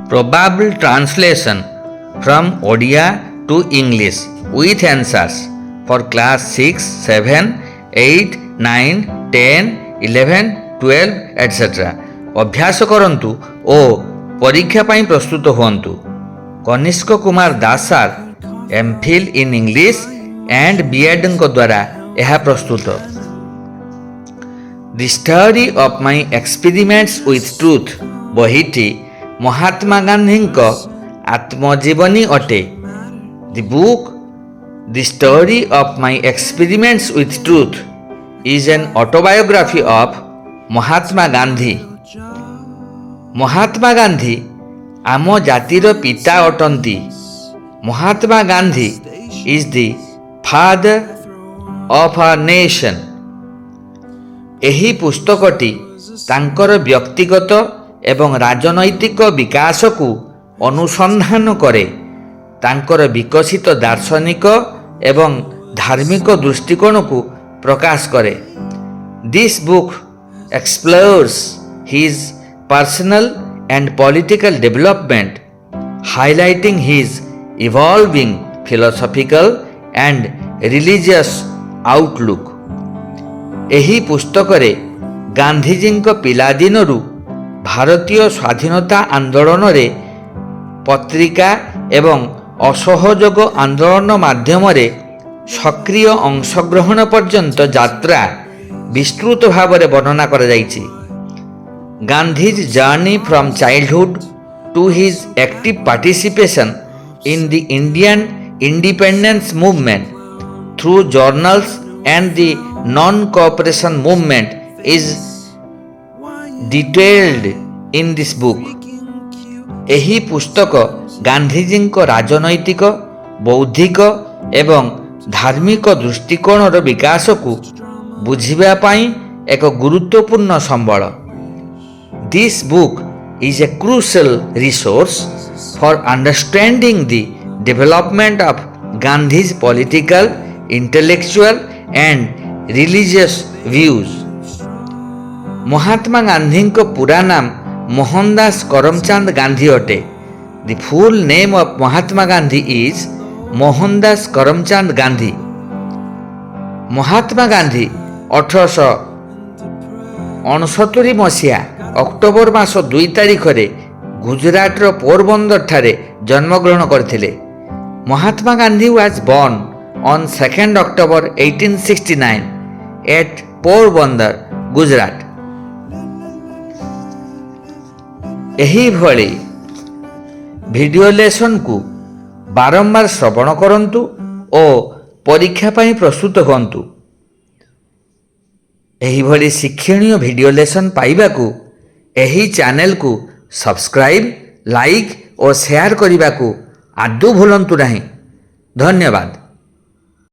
Probable translation from Odia to English with answers for class 6, 7, 8, 9, 10, 11, 12 etc. अभ्यास करंतु ओ परीक्षा पाई प्रस्तुत हुअन्तु। Kanishka Kumar Das sir MPhil in English and B Ed द्वारा यह प्रस्तुत। The study of my experiments with truth बहीटी महात्मा गांधी आत्मजीवनी अटे। The book the study of my experiments with truth is an autobiography of Mahatma Gandhi. Mahatma Gandhi आम जातिर पिता अटंती। Mahatma Gandhi is the father of a nation. एही पुस्तकटी तांकर व्यक्तिगत एवं राजनैतिक विकास को अनुसंधान करे, तांकर विकसित दार्शनिक एवं धार्मिक दृष्टिकोण को प्रकाश करे। This book explores his personal and political development, highlighting his evolving philosophical and religious outlook। एही पुस्तकरे गांधीजींक पिलादिनरू भारतीय स्वाधीनता आंदोलन रे पत्रिका एवं असहयोग आंदोलन माध्यम रे सक्रिय अंशग्रहण पर्यंत यात्रा विस्तृत भाव में वर्णना करा जायछि। Gandhi's journey from childhood to his active participation in the Indian independence movement through journals and the non-cooperation movement is detailed in this book। एही पुस्तक गांधीजींक राजनैतिक, बौद्धिक एवं धार्मिक दृष्टिकोणर विकास को बुझिबा पाई एक गुरुत्वपूर्ण संबल। This book is a crucial resource for understanding the development of Gandhi's political, intellectual and religious views। Mahatma Gandhi को पूरा नाम मोहनदास करमचंद गांधी अटे। The full name of Mahatma Gandhi is Mohandas Karamchand Gandhi. Mahatma Gandhi 1869 मसीहा अक्टोबर मास 2 तारिख रे गुजरातर पोरबंदर ठारे जन्मग्रहण करथिले। Mahatma Gandhi was born on 2nd October 1869 at Porbandar Gujarat. एही भली वीडियो लेसन को बारंबार श्रवण करंतु ओ परीक्षा पाई प्रस्तुत होंतु। एही भली शिक्षणीय वीडियो लेसन पाइबा को एही चैनल को सब्सक्राइब, लाइक और शेयर करने को आदौ भूलंतु नहीं। धन्यवाद।